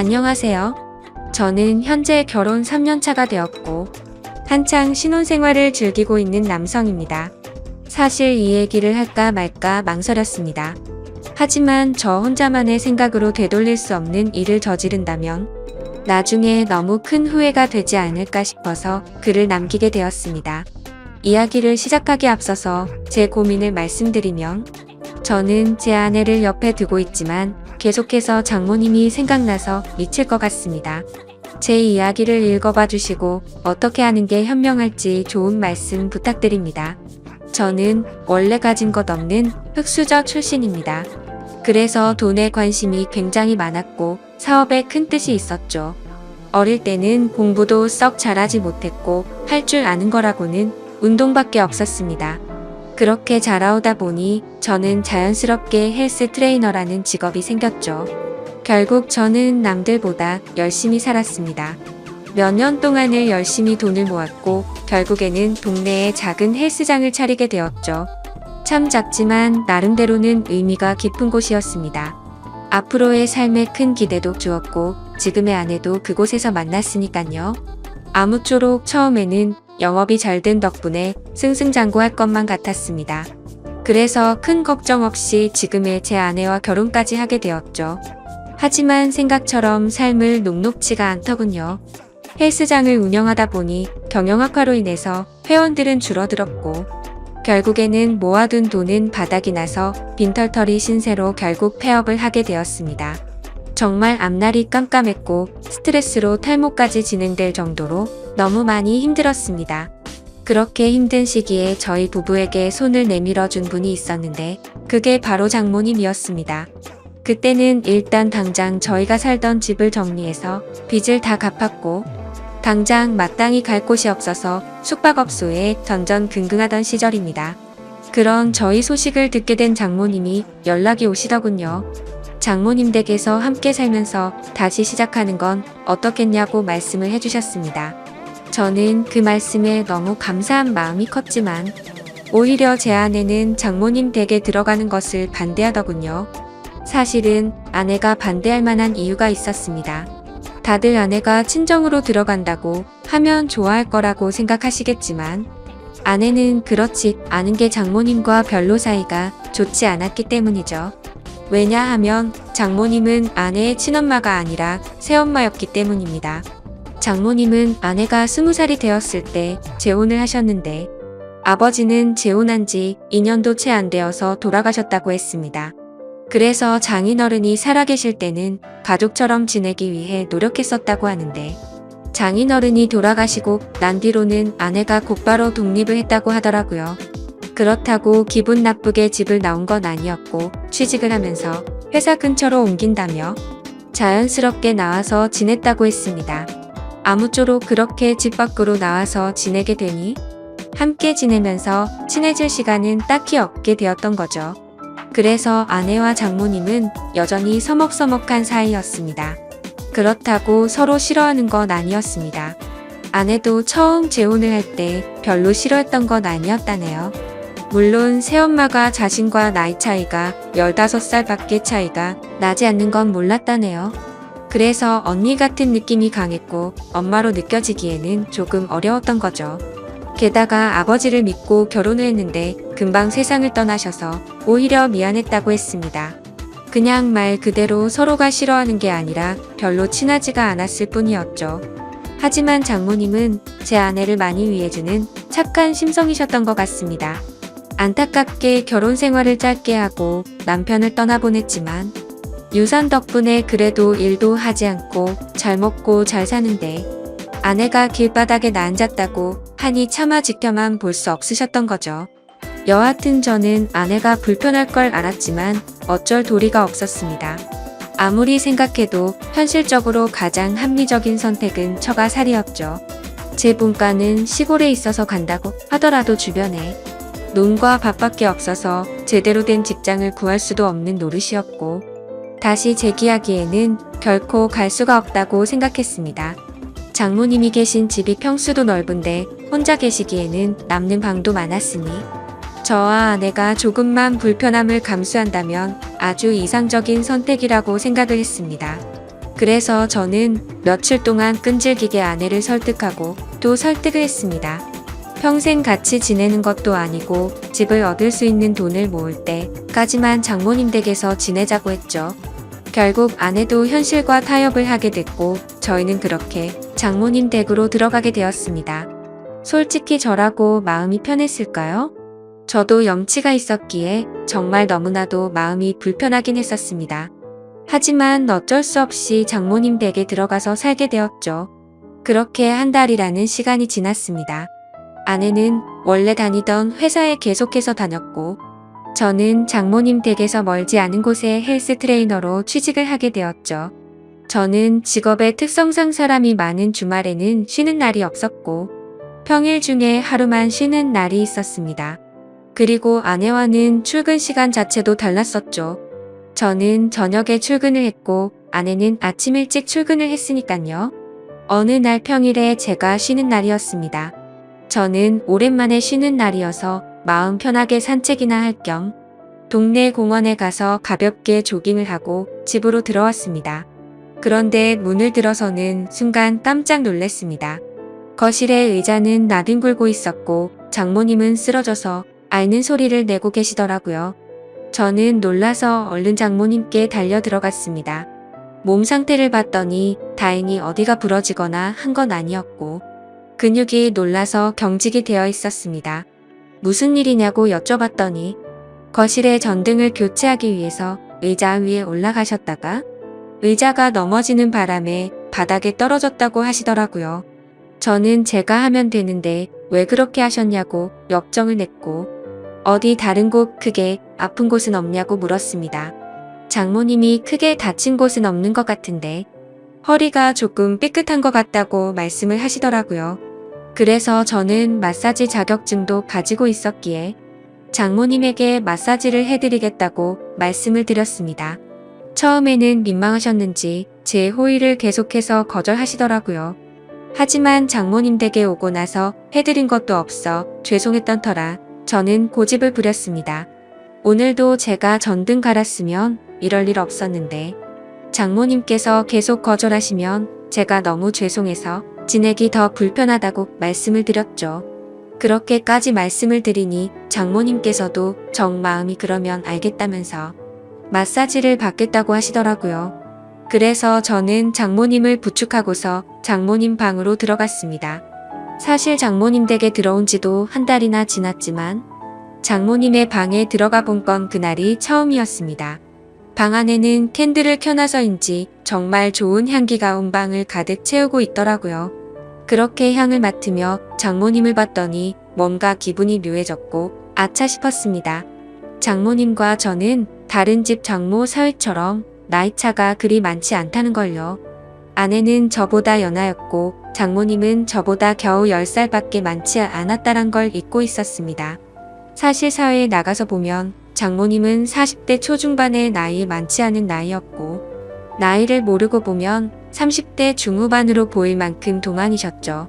안녕하세요. 저는 현재 결혼 3년차가 되었고 한창 신혼생활을 즐기고 있는 남성입니다. 사실 이 얘기를 할까 말까 망설였습니다. 하지만 저 혼자만의 생각으로 되돌릴 수 없는 일을 저지른다면 나중에 너무 큰 후회가 되지 않을까 싶어서 글을 남기게 되었습니다. 이야기를 시작하기 앞서서 제 고민을 말씀드리면 저는 제 아내를 옆에 두고 있지만 계속해서 장모님이 생각나서 미칠 것 같습니다. 제 이야기를 읽어봐 주시고 어떻게 하는 게 현명할지 좋은 말씀 부탁드립니다. 저는 원래 가진 것 없는 흙수저 출신입니다. 그래서 돈에 관심이 굉장히 많았고 사업에 큰 뜻이 있었죠. 어릴 때는 공부도 썩 잘하지 못했고 할 줄 아는 거라고는 운동밖에 없었습니다. 그렇게 자라오다 보니 저는 자연스럽게 헬스 트레이너라는 직업이 생겼죠. 결국 저는 남들보다 열심히 살았습니다. 몇 년 동안을 열심히 돈을 모았고 결국에는 동네에 작은 헬스장을 차리게 되었죠. 참 작지만 나름대로는 의미가 깊은 곳이었습니다. 앞으로의 삶에 큰 기대도 주었고 지금의 아내도 그곳에서 만났으니깐요. 아무쪼록 처음에는 영업이 잘 된 덕분에 승승장구할 것만 같았습니다. 그래서 큰 걱정 없이 지금의 제 아내와 결혼까지 하게 되었죠. 하지만 생각처럼 삶을 녹록지가 않더군요. 헬스장을 운영하다 보니 경영악화로 인해서 회원들은 줄어들었고 결국에는 모아둔 돈은 바닥이 나서 빈털터리 신세로 결국 폐업을 하게 되었습니다. 정말 앞날이 깜깜했고 스트레스로 탈모까지 진행될 정도로 너무 많이 힘들었습니다. 그렇게 힘든 시기에 저희 부부에게 손을 내밀어 준 분이 있었는데 그게 바로 장모님이었습니다. 그때는 일단 당장 저희가 살던 집을 정리해서 빚을 다 갚았고 당장 마땅히 갈 곳이 없어서 숙박업소에 전전긍긍하던 시절입니다. 그런 저희 소식을 듣게 된 장모님이 연락이 오시더군요. 장모님 댁에서 함께 살면서 다시 시작하는 건 어떻겠냐고 말씀을 해주셨습니다. 저는 그 말씀에 너무 감사한 마음이 컸지만 오히려 제 아내는 장모님 댁에 들어가는 것을 반대하더군요. 사실은 아내가 반대할 만한 이유가 있었습니다. 다들 아내가 친정으로 들어간다고 하면 좋아할 거라고 생각하시겠지만 아내는 그렇지 않은 게 장모님과 별로 사이가 좋지 않았기 때문이죠. 왜냐하면 장모님은 아내의 친엄마가 아니라 새엄마였기 때문입니다. 장모님은 아내가 20살이 되었을 때 재혼을 하셨는데 아버지는 재혼한 지 2년도 채 안 되어서 돌아가셨다고 했습니다. 그래서 장인어른이 살아계실 때는 가족처럼 지내기 위해 노력했었다고 하는데 장인어른이 돌아가시고 난 뒤로는 아내가 곧바로 독립을 했다고 하더라고요. 그렇다고 기분 나쁘게 집을 나온 건 아니었고 취직을 하면서 회사 근처로 옮긴다며 자연스럽게 나와서 지냈다고 했습니다. 아무쪼록 그렇게 집 밖으로 나와서 지내게 되니 함께 지내면서 친해질 시간은 딱히 없게 되었던 거죠. 그래서 아내와 장모님은 여전히 서먹서먹한 사이였습니다. 그렇다고 서로 싫어하는 건 아니었습니다. 아내도 처음 재혼을 할 때 별로 싫어했던 건 아니었다네요. 물론 새엄마가 자신과 나이 차이가 15살 밖에 차이가 나지 않는 건 몰랐다네요. 그래서 언니 같은 느낌이 강했고 엄마로 느껴지기에는 조금 어려웠던 거죠. 게다가 아버지를 믿고 결혼을 했는데 금방 세상을 떠나셔서 오히려 미안했다고 했습니다. 그냥 말 그대로 서로가 싫어하는 게 아니라 별로 친하지가 않았을 뿐이었죠. 하지만 장모님은 제 아내를 많이 위해주는 착한 심성이셨던 것 같습니다. 안타깝게 결혼 생활을 짧게 하고 남편을 떠나보냈지만 유산 덕분에 그래도 일도 하지 않고 잘 먹고 잘 사는데 아내가 길바닥에 나앉았다고 하니 차마 지켜만 볼 수 없으셨던 거죠. 여하튼 저는 아내가 불편할 걸 알았지만 어쩔 도리가 없었습니다. 아무리 생각해도 현실적으로 가장 합리적인 선택은 처가 살이었죠. 제 본가는 시골에 있어서 간다고 하더라도 주변에 논과 밭밖에 없어서 제대로 된 직장을 구할 수도 없는 노릇이었고 다시 재기하기에는 결코 갈 수가 없다고 생각했습니다. 장모님이 계신 집이 평수도 넓은데 혼자 계시기에는 남는 방도 많았으니 저와 아내가 조금만 불편함을 감수한다면 아주 이상적인 선택이라고 생각을 했습니다. 그래서 저는 며칠 동안 끈질기게 아내를 설득하고 또 설득을 했습니다. 평생 같이 지내는 것도 아니고 집을 얻을 수 있는 돈을 모을 때까지만 장모님 댁에서 지내자고 했죠. 결국 아내도 현실과 타협을 하게 됐고 저희는 그렇게 장모님 댁으로 들어가게 되었습니다. 솔직히 저라고 마음이 편했을까요? 저도 염치가 있었기에 정말 너무나도 마음이 불편하긴 했었습니다. 하지만 어쩔 수 없이 장모님 댁에 들어가서 살게 되었죠. 그렇게 한 달이라는 시간이 지났습니다. 아내는 원래 다니던 회사에 계속해서 다녔고 저는 장모님 댁에서 멀지 않은 곳에 헬스 트레이너로 취직을 하게 되었죠. 저는 직업의 특성상 사람이 많은 주말에는 쉬는 날이 없었고 평일 중에 하루만 쉬는 날이 있었습니다. 그리고 아내와는 출근 시간 자체도 달랐었죠. 저는 저녁에 출근을 했고 아내는 아침 일찍 출근을 했으니깐요. 어느 날 평일에 제가 쉬는 날이었습니다. 저는 오랜만에 쉬는 날이어서 마음 편하게 산책이나 할 겸 동네 공원에 가서 가볍게 조깅을 하고 집으로 들어왔습니다. 그런데 문을 들어서는 순간 깜짝 놀랐습니다. 거실의 의자는 나뒹굴고 있었고 장모님은 쓰러져서 앓는 소리를 내고 계시더라고요. 저는 놀라서 얼른 장모님께 달려 들어갔습니다. 몸 상태를 봤더니 다행히 어디가 부러지거나 한 건 아니었고 근육이 놀라서 경직이 되어 있었습니다. 무슨 일이냐고 여쭤봤더니 거실의 전등을 교체하기 위해서 의자 위에 올라가셨다가 의자가 넘어지는 바람에 바닥에 떨어졌다고 하시더라고요. 저는 제가 하면 되는데 왜 그렇게 하셨냐고 역정을 냈고 어디 다른 곳 크게 아픈 곳은 없냐고 물었습니다. 장모님이 크게 다친 곳은 없는 것 같은데 허리가 조금 삐끗한 것 같다고 말씀을 하시더라고요. 그래서 저는 마사지 자격증도 가지고 있었기에 장모님에게 마사지를 해드리겠다고 말씀을 드렸습니다. 처음에는 민망하셨는지 제 호의를 계속해서 거절하시더라고요. 하지만 장모님 댁에 오고 나서 해드린 것도 없어 죄송했던 터라 저는 고집을 부렸습니다. 오늘도 제가 전등 갈았으면 이럴 일 없었는데 장모님께서 계속 거절하시면 제가 너무 죄송해서 지내기 더 불편하다고 말씀을 드렸죠. 그렇게까지 말씀을 드리니 장모님께서도 정 마음이 그러면 알겠다면서 마사지를 받겠다고 하시더라고요. 그래서 저는 장모님을 부축하고서 장모님 방으로 들어갔습니다. 사실 장모님 댁에 들어온 지도 한 달이나 지났지만 장모님의 방에 들어가 본 건 그날이 처음이었습니다. 방 안에는 캔들을 켜놔서인지 정말 좋은 향기가 온 방을 가득 채우고 있더라고요. 그렇게 향을 맡으며 장모님을 봤더니 뭔가 기분이 묘해졌고 아차 싶었습니다. 장모님과 저는 다른 집 장모 사위처럼 나이차가 그리 많지 않다는 걸요. 아내는 저보다 연하였고 장모님은 저보다 겨우 10살밖에 많지 않았다란 걸 잊고 있었습니다. 사실 사회에 나가서 보면 장모님은 40대 초중반의 나이 많지 않은 나이였고 나이를 모르고 보면 30대 중후반으로 보일 만큼 동안이셨죠.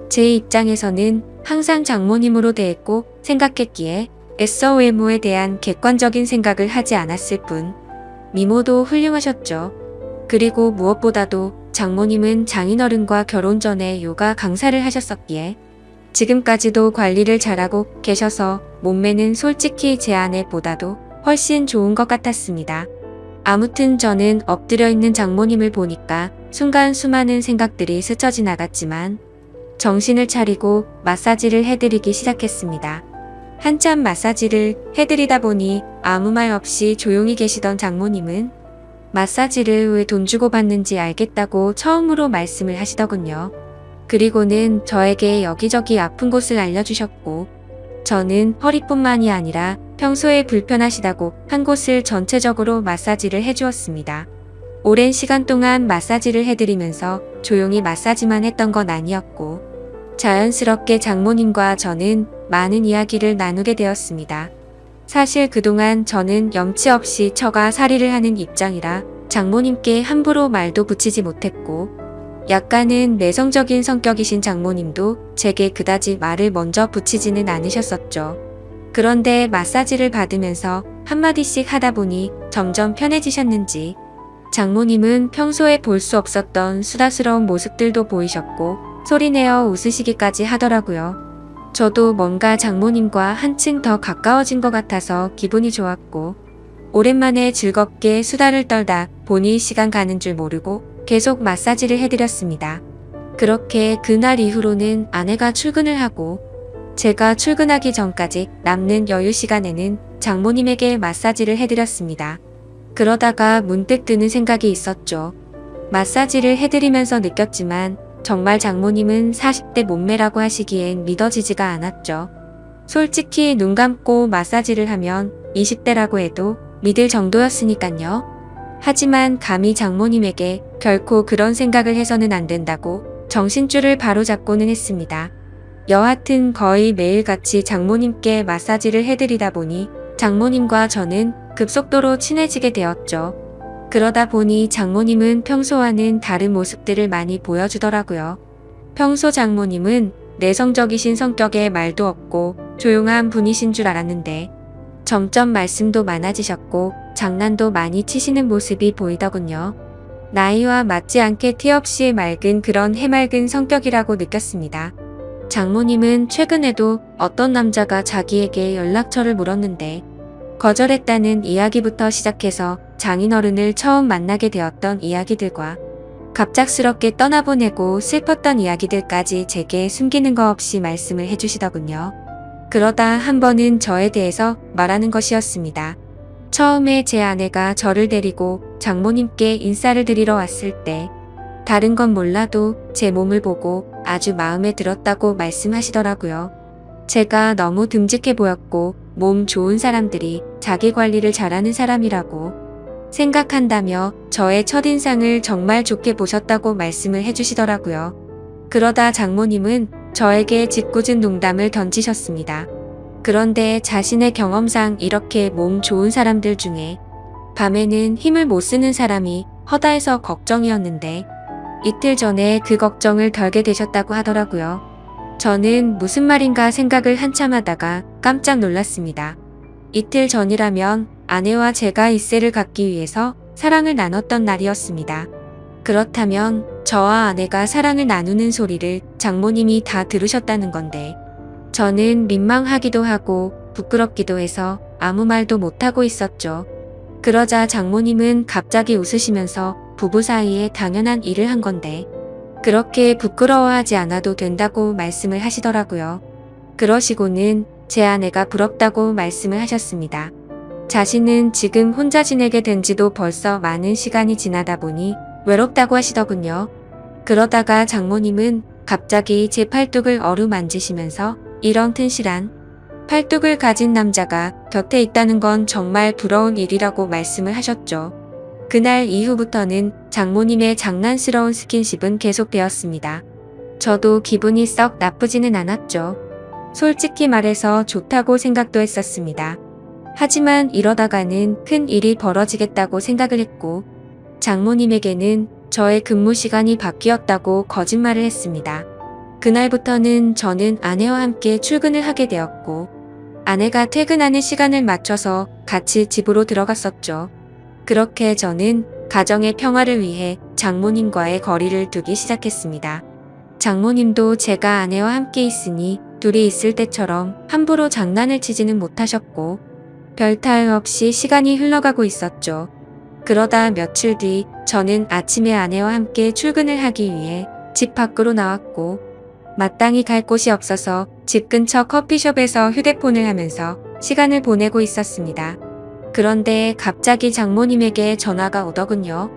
제 입장에서는 항상 장모님으로 대했고 생각했기에 애써 외모에 대한 객관적인 생각을 하지 않았을 뿐 미모도 훌륭하셨죠. 그리고 무엇보다도 장모님은 장인어른과 결혼 전에 요가 강사를 하셨었기에 지금까지도 관리를 잘하고 계셔서 몸매는 솔직히 제 아내보다도 훨씬 좋은 것 같았습니다. 아무튼 저는 엎드려 있는 장모님을 보니까 순간 수많은 생각들이 스쳐 지나갔지만 정신을 차리고 마사지를 해드리기 시작했습니다. 한참 마사지를 해드리다 보니 아무 말 없이 조용히 계시던 장모님은 마사지를 왜 돈 주고 받는지 알겠다고 처음으로 말씀을 하시더군요. 그리고는 저에게 여기저기 아픈 곳을 알려주셨고 저는 허리뿐만이 아니라 평소에 불편하시다고 한 곳을 전체적으로 마사지를 해주었습니다. 오랜 시간 동안 마사지를 해드리면서 조용히 마사지만 했던 건 아니었고 자연스럽게 장모님과 저는 많은 이야기를 나누게 되었습니다. 사실 그동안 저는 염치 없이 처가 살이를 하는 입장이라 장모님께 함부로 말도 붙이지 못했고 약간은 내성적인 성격이신 장모님도 제게 그다지 말을 먼저 붙이지는 않으셨었죠. 그런데 마사지를 받으면서 한마디씩 하다 보니 점점 편해지셨는지 장모님은 평소에 볼 수 없었던 수다스러운 모습들도 보이셨고 소리내어 웃으시기까지 하더라고요. 저도 뭔가 장모님과 한층 더 가까워진 것 같아서 기분이 좋았고 오랜만에 즐겁게 수다를 떨다 보니 시간 가는 줄 모르고 계속 마사지를 해드렸습니다. 그렇게 그날 이후로는 아내가 출근을 하고 제가 출근하기 전까지 남는 여유 시간에는 장모님에게 마사지를 해드렸습니다. 그러다가 문득 드는 생각이 있었죠. 마사지를 해드리면서 느꼈지만 정말 장모님은 40대 몸매라고 하시기엔 믿어지지가 않았죠. 솔직히 눈 감고 마사지를 하면 20대라고 해도 믿을 정도였으니깐요. 하지만 감히 장모님에게 결코 그런 생각을 해서는 안 된다고 정신줄을 바로잡고는 했습니다. 여하튼 거의 매일같이 장모님께 마사지를 해드리다 보니 장모님과 저는 급속도로 친해지게 되었죠. 그러다 보니 장모님은 평소와는 다른 모습들을 많이 보여주더라고요. 평소 장모님은 내성적이신 성격에 말도 없고 조용한 분이신 줄 알았는데 점점 말씀도 많아지셨고 장난도 많이 치시는 모습이 보이더군요. 나이와 맞지 않게 티 없이 맑은 그런 해맑은 성격이라고 느꼈습니다. 장모님은 최근에도 어떤 남자가 자기에게 연락처를 물었는데 거절했다는 이야기부터 시작해서 장인어른을 처음 만나게 되었던 이야기들과 갑작스럽게 떠나보내고 슬펐던 이야기들까지 제게 숨기는 거 없이 말씀을 해주시더군요. 그러다 한 번은 저에 대해서 말하는 것이었습니다. 처음에 제 아내가 저를 데리고 장모님께 인사를 드리러 왔을 때 다른 건 몰라도 제 몸을 보고 아주 마음에 들었다고 말씀하시더라고요. 제가 너무 듬직해 보였고 몸 좋은 사람들이 자기 관리를 잘하는 사람이라고 생각한다며 저의 첫인상을 정말 좋게 보셨다고 말씀을 해주시더라고요. 그러다 장모님은 저에게 짓궂은 농담을 던지셨습니다. 그런데 자신의 경험상 이렇게 몸 좋은 사람들 중에 밤에는 힘을 못 쓰는 사람이 허다해서 걱정이었는데 이틀 전에 그 걱정을 덜게 되셨다고 하더라고요. 저는 무슨 말인가 생각을 한참 하다가 깜짝 놀랐습니다. 이틀 전이라면 아내와 제가 일세를 갖기 위해서 사랑을 나눴던 날이었습니다. 그렇다면 저와 아내가 사랑을 나누는 소리를 장모님이 다 들으셨다는 건데 저는 민망하기도 하고 부끄럽기도 해서 아무 말도 못하고 있었죠. 그러자 장모님은 갑자기 웃으시면서 부부 사이에 당연한 일을 한 건데 그렇게 부끄러워하지 않아도 된다고 말씀을 하시더라고요. 그러시고는 제 아내가 부럽다고 말씀을 하셨습니다. 자신은 지금 혼자 지내게 된 지도 벌써 많은 시간이 지나다 보니 외롭다고 하시더군요. 그러다가 장모님은 갑자기 제 팔뚝을 어루만지시면서 이런 튼실한 팔뚝을 가진 남자가 곁에 있다는 건 정말 부러운 일이라고 말씀을 하셨죠. 그날 이후부터는 장모님의 장난스러운 스킨십은 계속되었습니다. 저도 기분이 썩 나쁘지는 않았죠. 솔직히 말해서 좋다고 생각도 했었습니다. 하지만 이러다가는 큰 일이 벌어지겠다고 생각을 했고 장모님에게는 저의 근무 시간이 바뀌었다고 거짓말을 했습니다. 그날부터는 저는 아내와 함께 출근을 하게 되었고 아내가 퇴근하는 시간을 맞춰서 같이 집으로 들어갔었죠. 그렇게 저는 가정의 평화를 위해 장모님과의 거리를 두기 시작했습니다. 장모님도 제가 아내와 함께 있으니 둘이 있을 때처럼 함부로 장난을 치지는 못하셨고 별 탈 없이 시간이 흘러가고 있었죠. 그러다 며칠 뒤 저는 아침에 아내와 함께 출근을 하기 위해 집 밖으로 나왔고 마땅히 갈 곳이 없어서 집 근처 커피숍에서 휴대폰을 하면서 시간을 보내고 있었습니다. 그런데 갑자기 장모님에게 전화가 오더군요.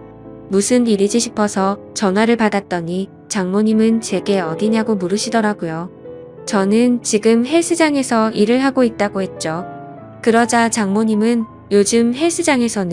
무슨 일이지 싶어서 전화를 받았더니 장모님은 제게 어디냐고 물으시더라고요. 저는 지금 헬스장에서 일을 하고 있다고 했죠. 그러자 장모님은 요즘 헬스장에서는